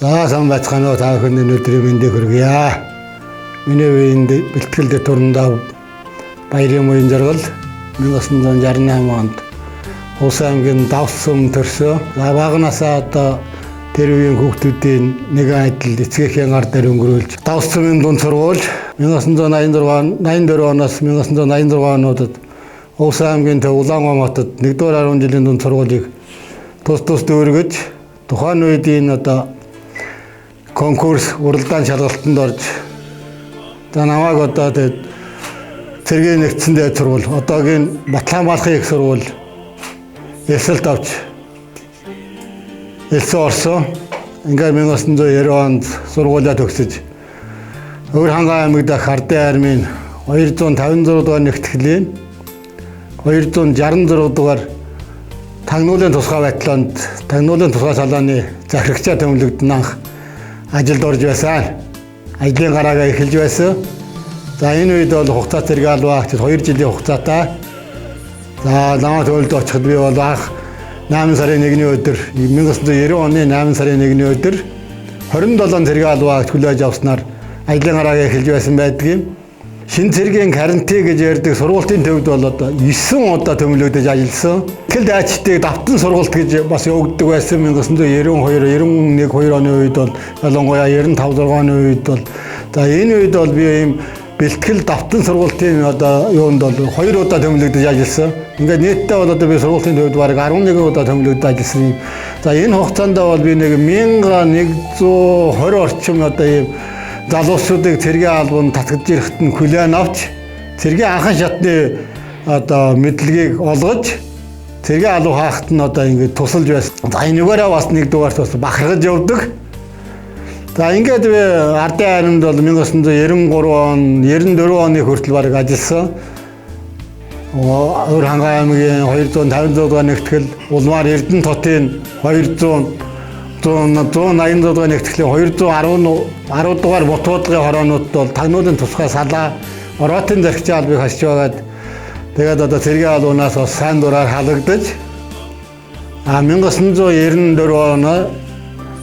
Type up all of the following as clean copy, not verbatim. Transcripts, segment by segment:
За сайн байцгаана уу та бүхэнд өнөөдрийн мэндийг хүргье. Миний үеинд бэлтгэл төрөндөө баярын уян жаргал 1968 онд Улс аймгийн Давсум төрсөн. За багнасаа одоо тэр үеийн хүүхдүүдийн нэгэн адил эцгээхийн гар дээр өнгөрүүлж Давсумын дунд сургууль 1984 оноос 1986 онуудад Улс аймгийн төв Улаанбаатарт 1-р 10 жилийн дунд сургуулийг тус дүүргэж тухайн үед энэ одоо конкурс уралдаан шалгалтанд орж намайг одоо цэргийн нэгдсэн дээд сургууль одоогийн Батланбаалхын их сургууль эсэлт авч элсэн орсон. Ингээд 1990 онд сургуулиа төгсөж Өвөр хангаан аймаг дах Ардын армийн 256 дугаар нэгтгэлийн 266 дугаар тагнуулын тусгай байтлаанд тагнуулын тусгай салааны захирагчаа томилогдсон анх ажилд орж байсан. Ажлын гараагаа эхэлж байсан. За энэ үед бол хугацаа зэрэг албаагч 2 жилийн хугацаатай. За намайг төлөлд очиход би бол анх 8 сарын 1-ний өдөр 1990 оны 8 сарын 1-ний өдөр 27 зэрэг албаагч хүлээж авснаар ажлын гараагаа эхэлж байсан байдгийг. Шинэ цэргийн карантин гэж ярьдаг сургуулийн төвд бол одоо 9 удаа томилогдож ажилласан. Тэгэл дайчдыг давтан сургалт гэж бас явагддаг байсан 1992, 91, 2 оны үед бол ялангуяа 95 оны үед бол за энэ үед бол би ийм бэлтгэл давтан сургалтын одоо юунд бол 2 удаа томилогдож ажилласан. Ингээд нийтдээ бол одоо би сургуулийн төвд бараг 11 удаа томилогдож ажилласан. За энэ хугацаанд бол би нэг 1120 орчим одоо ийм залуучуудыг цэргийн албанд татгаж ирэхэд нь хүлээн авч цэргийн анхан шатны одоо мэдлэгийг олгож цэргийн албан хаахт нь одоо ингээд тусалж байсан. За энэгээр бас нэг дугаарт бас бахархаж явдаг. За ингээд би Ардын армид бол 1993 он 94 оны хүртэл бараг ажилласан. Өвөр хангаан аймгийн 256 дугаар нэгтгэл Улмаар Эрдэнэ хотын 180 дугаар нэгтгэлийн 210 дугаар бутуудгын хороонууд бол тагнуулын тусгай салаа ороотын зарчим албыг хасч байгаад тэгээд одоо цэргийн албанаас бас сайн дураар халагдаж 1994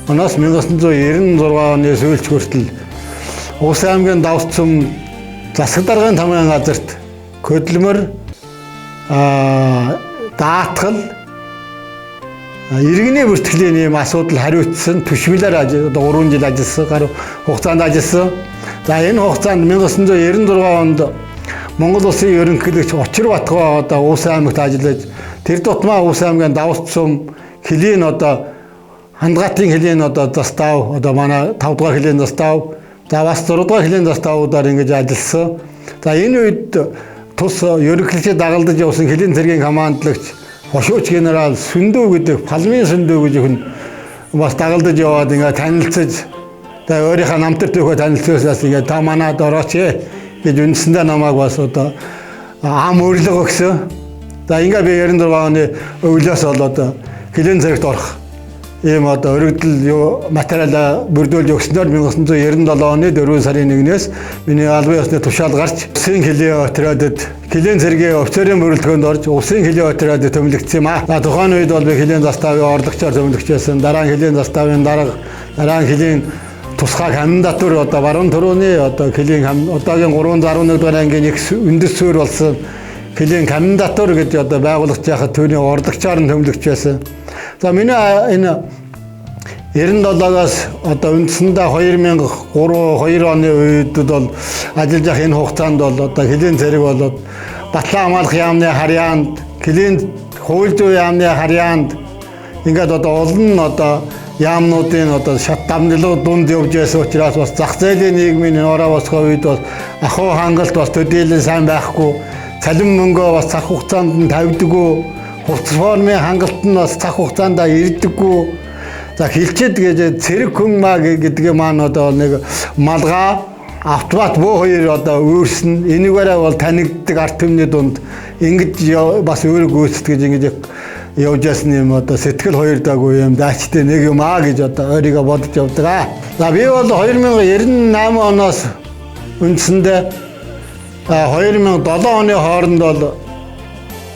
оноос 1996 оны сүүлч хүртэл Улс аймгийн Давсум засаг даргын тамгын газарт хөдөлмөр даатгал иргэний бүртгэлийн ийм асуудал хариуцсан түшиглээр одоо 3 жил ажилласан гар хугацаанд ажилласан. За энэ хугацаанд 1996 онд Монгол улсын ерөнхийлөгч Учир Батгай одоо Улс аймагт ажиллаж тэр тутмаа Улс аймгийн Давсум хилийн одоо хандгатын хилийн одоо застав одоо манай 5 дугаар хилийн застав за бас 6 дугаар хилийн заставуудаар ингэж ажилласан. За энэ үед тус ерөнхийлөгчөд дагалдаж явсан хилийн цэргийн командлагч Хошууч генерал Сүндөө гэдэг Палмын Сүндөө гэж хүн бас дагалдаж яваад ингээ танилцаж тэгээ өөрийнхөө намтар түүхээ танилцуулсаас ингээ та манад орооч гэж үндсэндээ намайг бас одоо ам өрлөг өгсөн. За ингээ би 96 оны өвлөөс бол одоо хилийн зэрэгт орох ийм одоо өргөдөл материалаа бүрдүүлж өгснөөр 1997 оны 4 сарын 1-ээс миний албан ёсны тушаал гарч улсын хилийн отрядад хилийн цэргийн офицерын бүрэлдэхүүнд орж улсын хилийн отрядад томилогдсон юм аа. За тухайн үед бол би хилийн заставын орлогчоор томилогдож байсан. Дараа нь хилийн заставын дараа нь хилийн тусгай комендатур одоо баруун төрөний одоо хилийн одоогийн 311 дугаар ангийн их үндэс суурь болсон хилийн комендатур гэж одоо байгуулагдаж байхад түүний орлогчоор нь томилогдож байсан. За миний энэ 97-аас одоо үндсэндээ 2002 оны үед бол ажиллаж явах энэ хугацаанд бол одоо хилийн цэрэг болоод Батланбаалхын яамны харьяанд, хилийн хууль зүйн яамны харьяанд ингээд одоо олон одоо яамнуудын одоо шат дамжлага дунд явж байсан учраас бас зах зээлийн нийгмийн ороо босгоо үед бол ахуй хангалт бас төдийлөн сайн байхгүй, цалин мөнгөө бас цаг хугацаанд нь тавьдаггүй, хувцас формын хангалт нь бас цаг хугацаанд ирдэггүй. За хилчэд гэж цэрэг хүн маа гэдгийг маань одоо нэг малгай автомат буу хоёр одоо өөрснө энийгээрээ бол танигддаг арт түмний дунд ингэж бас өөрөө гүйцэтгэж ингэж явж ясны юм одоо сэтгэл хоёр даагүй юм даачтай нэг юм аа гэж одоо өөрийгөө бодож явдаг. За би бол 2098 оноос үндсэндээ 2007 оны хооронд бол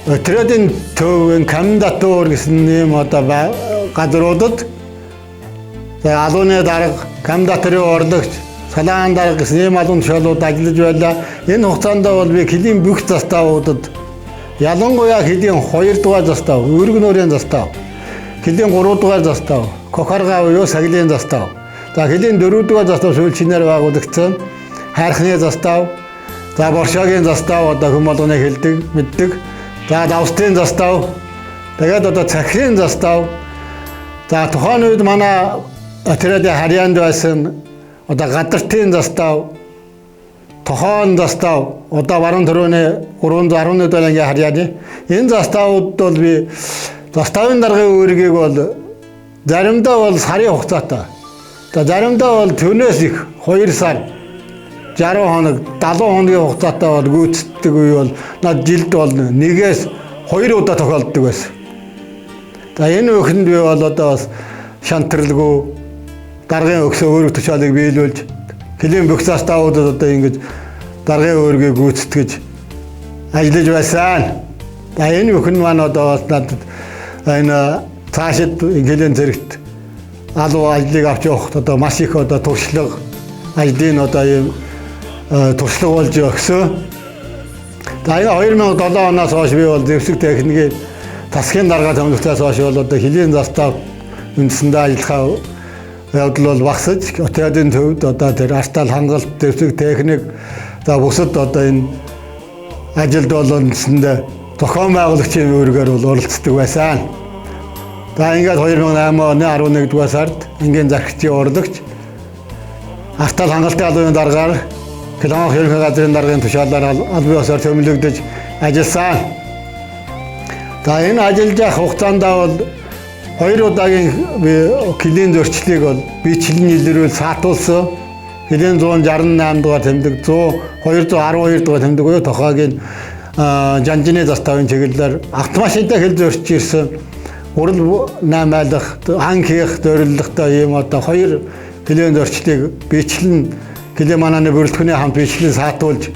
отрядын төвийн комендатур гэсэн нэм одоо газруудад Тэгээ алууны дарга, комендатурын урлагч, салаан дарга гэсэн ийм алуун тушаалууд ажиллаж байлаа. Энэ хугацаанд бол би хилийн бүх заставуудад ялангуяа хилийн 2 дугаар застав, өргөн нуурын застав, хилийн 3 дугаар застав, Кохарга буюу саглийн застав. За хилийн 4 дугаар застав сүүлчнээр байгуулагдсан. Хайрхны застав, за Боршогийн застав одоо хүм болгоныг хэлдэг, мэддэг. За Давстын застав, тэгээд одоо Цахрын застав. За тухайн үед манай отрядын харьяанд байсан одоо Гадартын застав, Тохон застав, одоо баруун төрөний 311 дараагийн харьяаны энэ заставууд бол би заставын даргын үүргийг бол заримдаа бол сарын хугацаатай. За заримдаа бол түүнээс их 2 сар 60 хоног 70 хоногийн хугацаатай бол гүйцэтгэдэг үе бол над жилд бол 1-ээс 2 удаа тохиолддог байсан. За энэ үхэнд би бол одоо бас шантралгүй даргын өгсөө өөрөг тушаалыг биелүүлж хилийн бүх заставуудад одоо ингэж даргын өөргийг гүйцэтгэж ажиллаж байсан. За энэ үхэн маань одоо бас надад энэ цаашид хилийн зэрэгт алуу ажлыг авч явахд одоо маш их одоо туршлага ажлын одоо ийм туршлага болж өгсөн. За энэ 2007 оноос хойш би бол зэвсэг техникийн тасгийн дарга томилогчоос хойш бол одоо хилийн застав үндсэндээ ажиллахаа явдал бол багасж отрядын төвд одоо тэр артал хангалт зэвсэг техник за бусад одоо энэ ажилд бол үндсэндээ зохион байгуулагчийн үүргээр бол оролцдог байсан. За ингээд 2008 оны 11 дугаар сард энгийн захирагчийн урлагч артал хангалтын албаны даргаар Киломох ерөнхий газрын даргын тушаалаар албан ёсоор томилогдож ажилласан. За энэ ажиллаж явах хугацаанд бол 2 удаагийн килийн зөрчлийг бол биечлэн илрүүл саатуулсан. Килийн 168 дугаар тэмдэг, 212 дугаар тэмдэг буюу тохойгийн жанжины заставын чиглэлээр автомашинтай хил зөрчиж ирсэн. Урал 8 айлах, ан хийх зорилготой ийм одоо 2 килийн зөрчлийг биечлэн килийн мананы бүрэлдэхүүний хамт биечлэн саатуулж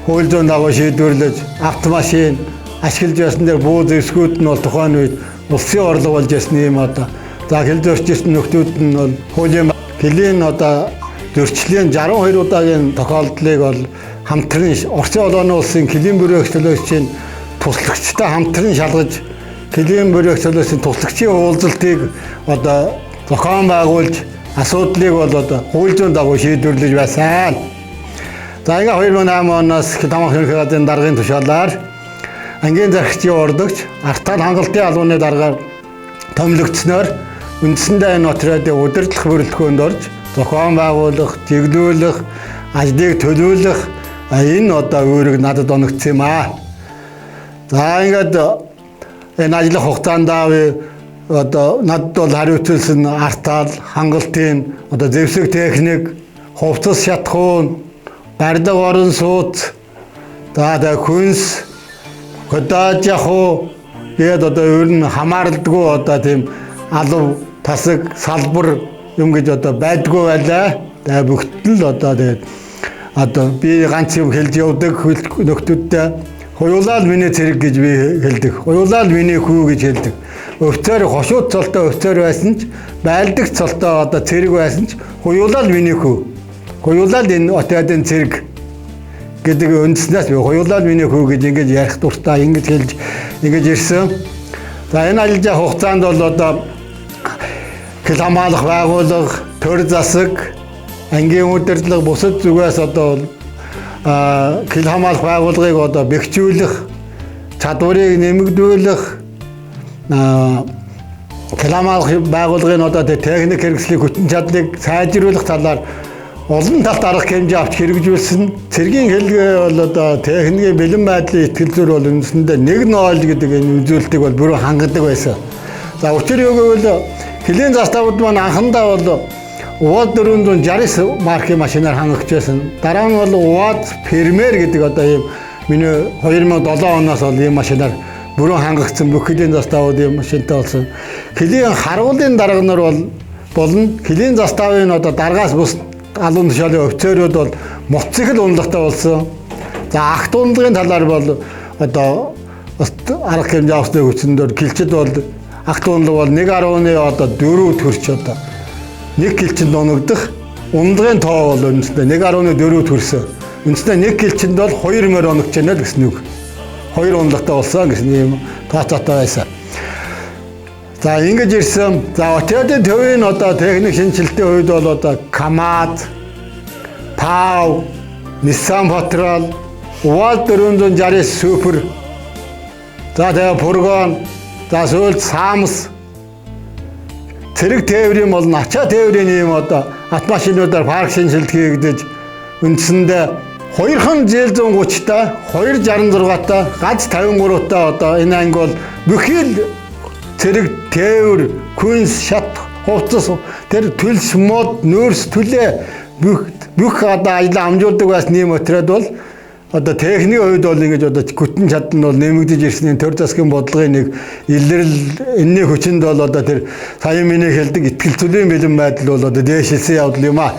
хууль зүйн дагуу шийдвэрлэж автомашин ашиглаж байсан дээр буу зэвсгүүд нь бол тухайн үед улсын орлого болж байсан юм одоо. За хил зөрчижсэн нөхдүүд нь бол хуулийн килийн одоо зөрчлийн 62 удаагийн тохиолдлыг бол хамтран Орсын олонны улсын килийн бүрэлдэхүүн төлөөлөгчийн туслагчтай хамтран шалгаж килийн бүрэлдэхүүн төлөөлөгчийн туслагчийн уулзалтыг одоо зохион байгуулж асуудлыг бол одоо хууль зүйн дагуу шийдвэрлэж байсан. За ингээ 2008 оноос Киломох ерөнхий газрын даргын тушаалаар ангийн захирагчийн урлагч артал хангалтын албаны даргаар томилогдсноор үндсэндээ энэ отрядын удирдлах бүрэлдэхүүнд орж зохион байгуулах, чиглүүлэх, ажлыг төлөвлөх энэ одоо үүрэг надад оногдсон юм аа. За ингээд энэ ажиллах хугацаанд одоо надад бол хариуцсан артал хангалтын одоо зэвсэг техник, хувцас шатхуун, бардаг орон сууц, за хүнс, хөдөөж явах гээд одоо ер нь хамаарлдаггүй одоо тийм алав, тасаг, салбар юм гэж одоо байдгүй байлаа. Тэгээ бүгд л одоо тэгээд одоо би ганц юм хэлж явдаг нөхдүүдтэй хуйлал миний цэрэг гэж би хэлдэг. Хуйлал миний хүү гэж хэлдэг. Өвцөр хошууд цолтой өвцөр байсан ч байлдаг цолтой одоо цэрэг байсан ч хуйлал миний хүү. Хуйлал энэ отрядын цэрэг гэдэг үндснээс би хуйлал миний хүү гэж ингэж ярих дуртай ингэж хэлж ингэж ирсэн. За энэ ажиллаж хугацаанд бол одоо хил хамгаалах байгууллага, төр засаг, ангийн удирдлага бусад зүгээс одоо хил хамгаалах байгууллагыг одоо бэхжүүлэх, чадварыг нэмэгдүүлэх, хил хамгаалах байгууллагын одоо техник хэрэгслийн хүчин чадлыг сайжруулах талаар олон талт арга хэмжээ авч хэрэгжүүлсэн. Цэргийн хэлгээ бол одоо техникийн бэлэн байдлын итгэл зүйр бол үндсэндээ нэг ноол гэдэг энэ үзүүлэлтийг бол бүрэн хангадаг байсан. За учир юу гэвэл хилийн заставууд маань анхандаа бол УАЗ 469 маркийн машинаар хангагч байсан. Дараа нь бол УАЗ Фермер гэдэг одоо ийм миний 2007 оноос бол ийм машинаар бүрэн хангагдсан бүх хилийн заставууд ийм машинтай болсон. Хилийн харуулын дарганаар болно. Хилийн заставын одоо даргаас бус алуун тушаалын өвцөрүүд бол моцикл унлагтай болсон. За агт унлагын талаар бол одоо арга хэмжээ авсны хүчнээр гэлчэд бол агт унлаг бол 1.4 төгрөж одоо 1 гэлчинд оногдох ундгын тоо бол үндсэндээ 1.4 төрсөн. Үндсэндээ 1 гэлчинд бол 2 мөр оногч байна л гэсэн үг. 2 ундагтай болсон гэсэн юм тооцоотой байсан. За ингэж ирсэн. За отеодын төвийн одоо техник шинжилтийн үед бол одоо КАМАЗ, ПАВ, Nissan Patrol, УАЗ 460 Супер, за тэгээ фургон, за сүүлд САМС, цэрэг тээврийн болон ачаа тээврийн ийм одоо автомашинуудаар парк шинжилт хийгдэж үндсэндээ 2,030 та 266 та гац 53 та одоо энэ анги бол бүхий л цэрэг тээвэр, күнс, шат, хувцас, тэр төлс мод, нөөц төлөө бүх одоо ажил амжуулдаг байсан ийм отряд бол одоо техникийн хувьд бол ингэж одоо гүтэн чадан бол нэмэгдэж ирсний төр засгийн бодлогын нэг илрэл энэний хүчинд бол одоо тэр сая миний хэлдэг итгэл зүлийн бэлэн байдал бол одоо дээшилсэн явдал юм аа.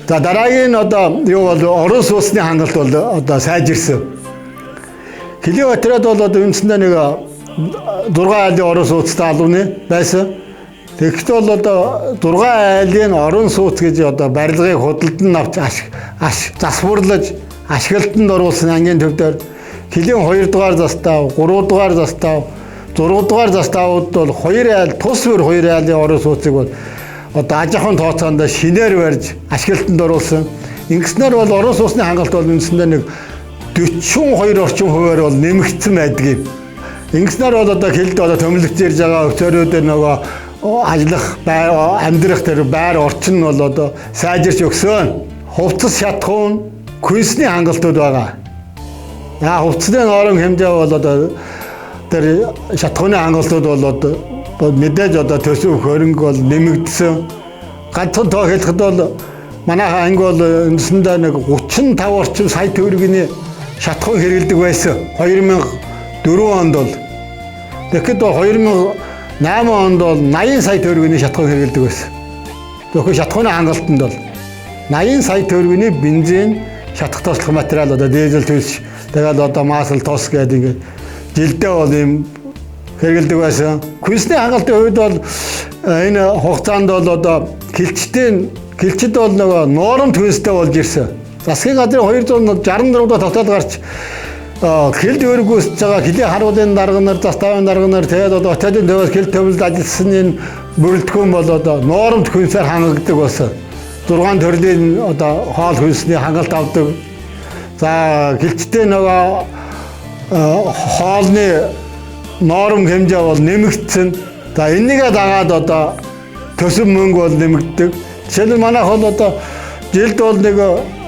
За дараагийн одоо юу бол орон сууцны хангалт бол одоо сайжирсан. Хилийн отряд бол одоо үндсэндээ нэг 6 айлын орон сууцтай албаны байсан. Тэгэхдээ бол одоо 6 айлын орон сууц гэж одоо барилгыг худалдан авч засварлаж ашиглалтанд оруулсан ангийн төвдөр хилийн 2 дугаар застав, 3 дугаар застав, 6 дугаар заставууд бол 2 айл тус бүр 2 айлын орон сууцыг бол одоо аж ахуйн тооцоонд шинээр барьж ашиглалтанд оруулсан. Ингэснээр бол орон сууцны хангалт бол үндсэндээ нэг 42 орчим хувиар бол нэмэгдсэн байдаг юм. Ингэснээр бол одоо хилд одоо төмөлөгч ирж байгаа өцөөрөөдөр нөгөө ажиллах, амьдрах тэр байр орчин бол одоо сайжирч өгсөн. Хувцас шатхуун, күнсний хангалтууд байгаа. За хувцсны ноорон хэмжээ бол одоо тэр шатхууны хангалтууд бол одоо мэдээж одоо төсөв хөрөнгө бол нэмэгдсэн. Ганцхан тоо хэлэхэд бол манай анги бол үндсэндээ нэг 35 орчим сая төгрөгийн шатхуун хэрэгэлдэг байсан. 2004 онд бол тэгэхэд 2008 онд бол 80 сая төгрөгийн шатхуун хэрэгэлдэг байсан. Тэгэхэд шатхууны хангалтанд бол 80 сая төгрөгийн бензин, шатах тослох материал одоо дизель төлс тэгээд одоо масл тос гэдэг ингээд жилдээ бол ийм хэрэгэлдэг байсан. Күнсний хангалтын хувьд бол энэ хугацаанд бол одоо гэлчид бол нөгөө нуурамт күнстэй болж ирсэн. Засгийн газрын 264 дахь тогтоол гарч хилд өргөсөж байгаа хилийн харуулын дарга нар, заставын дарга нар тэгээд одоо отеодын төвөөс хил төвлөлд ажилласан энэ бүрэлдэхүүн бол одоо нуурамт күнсээр хангагддаг болсон. 6 төрлийн одоо хоол хүнсний хангалт авдаг. За гэлчтэй нөгөө хоолны норм хэмжээ бол нэмэгдсэн. За энийгээ дагаад одоо төсөв мөнгө бол нэмэгддэг. Жишээлбэл манайх бол одоо жилд бол нэг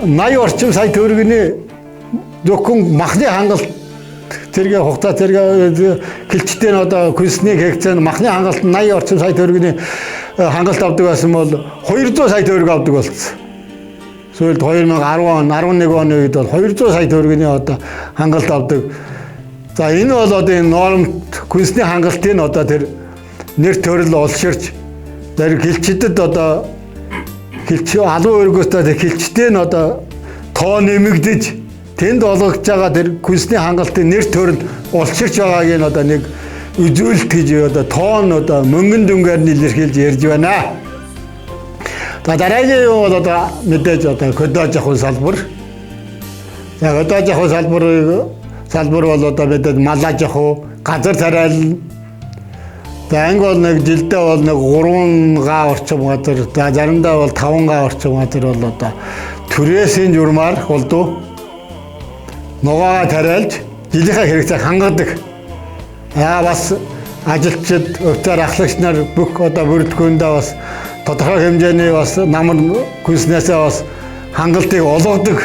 80 орчим сая төгрөгийн зөвхөн махны хангалт зэрэг хугацаа зэрэг гэлчтэй нь одоо күнсний хэгцэн махны хангалт 80 орчим сая төгрөгийн хангалт авдаг байсан бол 200 сая төгрөг авдаг болсон. Сүүлд 2010 он 11 оны үед бол 200 сая төгрөгийн одоо хангалт авдаг. За энэ бол одоо энэ нормт күнсний хангалтын одоо тэр нэр төрөл олширч тэр гэлчидэд одоо гэлч алуу өргөөстэй гэлчтэй нь одоо тоо нэмэгдэж тэнд олгож байгаа тэр күнсний хангалтын нэр төрөл олширч байгааг нь одоо нэг үзүүлэлт гэж одоо тоон одоо мөнгөн дүнгээр нь илэрхийлж ярьж байна. За дараагийн юу бол одоо мэдээж одоо кодож ахуй салбар. За кодож ахуй салбар бол одоо мэдээд малаж ахуй, газар тариална. За анги бол нэг жилдээ бол нэг 3 га орчим газар, за заримдаа бол 5 га орчим газар бол одоо түрээсийн журмаар болдоо ногоо тариалж жилийнхээ хэрэгцээг хангадаг. Бас ажилчид, өвтөр ахлагч нар бүх одоо бүрэлдэхүүндээ бас тодорхой хэмжээний бас намар күнснээсээ бас хангалтыг олгодог.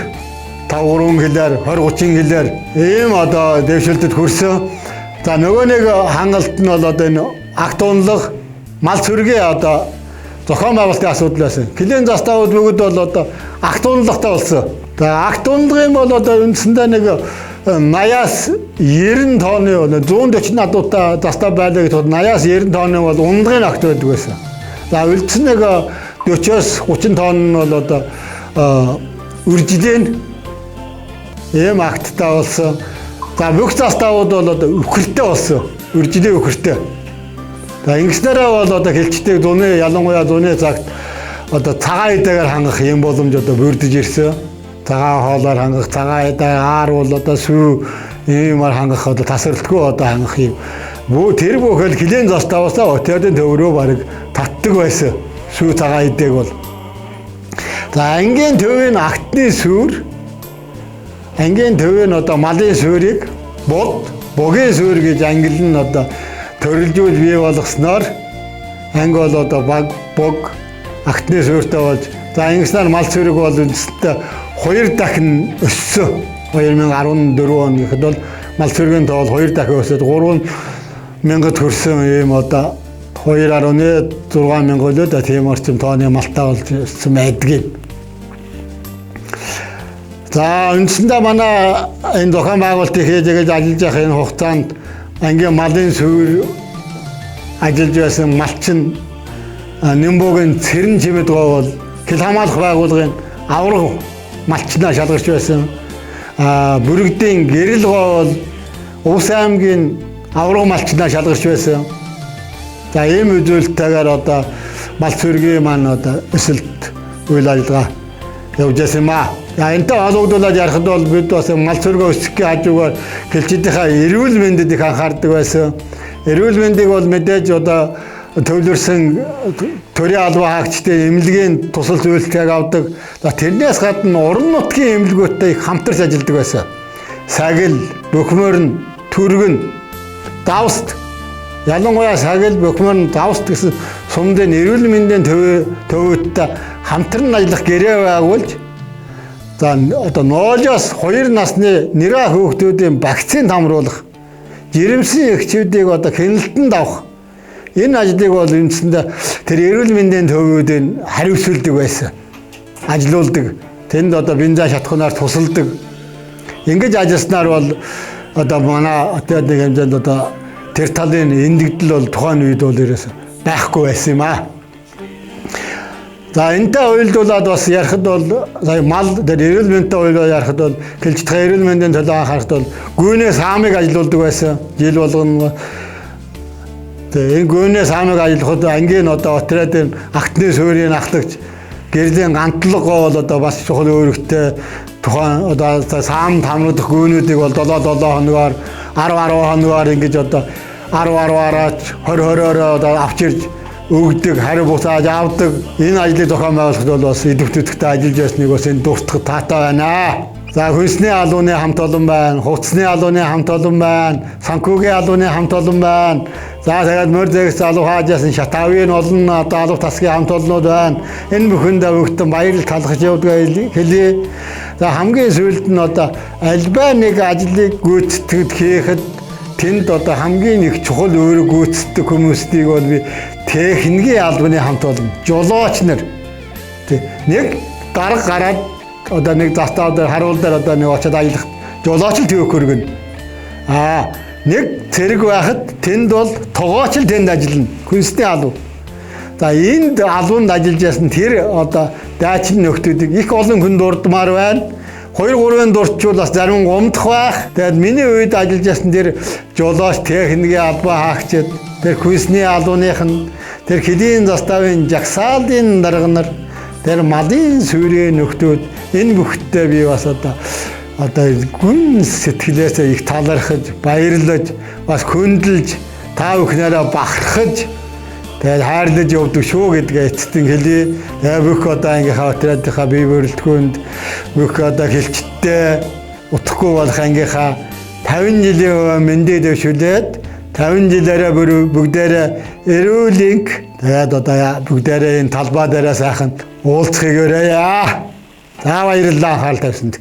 5-3 хилээр, 20-30 хилээр ийм одоо дэвшилтэд хүрсэн. За нөгөө нэг хангалт нь бол одоо энэ агт унлах, мал цэргийн одоо зохион байгуулалтын асуудал байсан. Хилийн заставууд бүгд бол одоо агт унлагтай болсон. За агт унлах юм бол одоо үндсэндээ нэг 80-аас 90 тонны 140 надуутай застав байлаа гэж 80-аас 90 тонны бол унлагын агт байдаг байсан. За үлдсэн нэг 40-оос 30 тонн нь бол одоо үржилэн ийм акттай болсон. За бүх заставууд бол одоо үхэртэй болсон. Үржилэн үхэртэй. Ингэснээрээ бол одоо хэлчдэг зуны ялангуяа зуны цагт одоо цагаан эдэгээр хангах юм боломж одоо бүрдэж ирсэн. Цагаан хоолоор хангах, цагаан эдээ аар бол одоо сүү иймэр хангах одоо тасралтгүй одоо хангах юм. Тэр бүхэл хилийн застаавсаа отеодын төврөө бараг татдаг байсан. Сүү цагаан эдээг бол. За ангийн төвийн агтны сүр, ангийн төвийн одоо малын сүрийг богийн сүр гэж англи нь одоо төрөлжүүл бий болгосноор анги бол одоо бог агтны сүртэй болж за ингэснээр мал сүрэг бол үндэстэн 2 дахин өссөн. 2014 он гэхэд бол мал сүргийн тоол 2 дахин өсөд 3,000 төрсөн юм одоо 2.6 мянга л тийм орчим тооны малтаа болж өссөн байдаг. За үндсэндээ манай энэ зохион байгуулалтыг хийж ажиллаж явах энэ хугацаанд ангийн малын сүр ажиллаж байсан малчин Нимбогийн цэрэн чимэд гоо бол хил хамгаалах байгууллагын авраг малчнаа шалгарч байсан. Бүрэгдийн гэрэл гоо бол Увс аймгийн авраг малчнаа шалгарч байсан. За ийм үзүүлэлтээр одоо мал сүргийн маань одоо өсөлт үйл ажиллагаа явж байсан юм аа. Энтэй холбогдуулаад ярихад бол бид бас мал сүргээ өсгөх хажуугаар гэлчидийнхаа эрүүл мэндэд их анхаардаг байсан. Эрүүл мэндийг бол мэдээж одоо төвлөрсөн төрийн албан хаагчдын эмнэлгийн тусал зөвлөлтийг авдаг. За тэрнээс гадна уран нутгийн эмнэлгүүттэй их хамтарч ажилладаг байсан. Сагил, бөхмөрн, түргэн, давст ялангуяа сагил, бөхмөрн, давст гэсэн сумдын эрүүл мэндийн төвөдтэй хамтран ажиллах гэрээ байгуулж за одоо 0-оос 2 насны нэраа хүүхдүүдийн вакцин хамруулах, жирэмсэн эхчүүдийг одоо хяналтанд авах энэ ажлыг бол үндсэндээ тэр эрүүл мэндийн төвүүдийн хариуцуулдаг байсан. Ажилуулдаг. Тэнд одоо бензин шатхуунаар тусалдаг. Ингэж ажилласнаар бол одоо манай отод нэг хэмжээнд одоо тэр талын эндэгдэл бол тухайн үед бол ерөөсөй байхгүй байсан юм аа. За энэтэй уялдуулаад бас ярихад бол сая мал дээр эрүүл мэндтэй уялдуулаад ярихад бол гэлжтгий эрүүл мэндийн төлөө анхаарахад бол гүйнээ саамыг ажилуулдаг байсан. Жил болгоно энэ гүйнээ саамыг ажиллахад ангийн одоо отрядын агтны суурийг ахлагч гэрлийн гантлаг гоо бол одоо бас чухал өөрөгтэй тухайн одоо саам тамруудах гүйнүүдийг бол 7 хоногоор 10 хоногоор ингэж одоо 10-10-аараач 20-20-ороо одоо авч ирж өгдөг, хариу буцааж авдаг. Энэ ажлыг зохион байгуулахад бол бас идэвхтэйгтэй ажиллаж байсныг бас энэ дуртах таатай байна. За хөнсний алууны хамт олон байна, хувцсны алууны хамт олон байна, санхүүгийн алууны хамт олон байна. За тэгээд морь зэгс алуу хаажсан шатавын олон одоо алуу тасгийн хамт олнууд байна. Энэ бүхэндээ бүгдэн баярлал талхаж явдаг хэлье. За хамгийн сүүлд нь одоо альбаа нэг ажлыг гүйцэтгэж хийхэд тэнд одоо хамгийн их чухал өөрө гүйцэтгэх хүмүүсийг бол би техникийн албаны хамт олон жолооч нар нэг дарга гараад одоо нэг застав дээр харуул дээр одоо нэг очиад ажиллах жолооч л төвөх хөргөн. Нэг цэрэг байхад тэнд бол тогооч л тэнд ажиллана. Хүнсний алуу. За энд алуунд ажиллаж ясан тэр одоо дайчин нөхдүүдийг их олон хүн дурдмаар байна. 2-3-ын дурдчул бас зарим гомдох байх. Тэгээд миний үед ажиллаж ясан тэр жолооч техникийн албан хаагчид, тэр хүнсний алууных нь, тэр хэдийн заставын жагсаалын дарга нар, тэр малын сүрийн нөхдүүд энэ бүхтээ би бас одоо гүн сэтгэлээсээ их талархаж, баярлаж, бас хөндлөж, та бүхнээрээ бахархаж тэгээд хайрлаж явдаг шүү гэдгээ эцэстэн хэлье. Бүх одоо ангийнхаа отрядынхаа бие бүрэлдэхүүнд бүх одоо хэлчтэй утахгүй болох ангийнхаа 50 жилийн мэндийг дэвшүүлээд 50 жилээрээ бүгдээрээ эрүүлэнх тэгээд одоо бүгдээрээ энэ талбай дээрээ сайхан уулзахыг өрөөе. За баярлалаа анхаарал тавьсанд.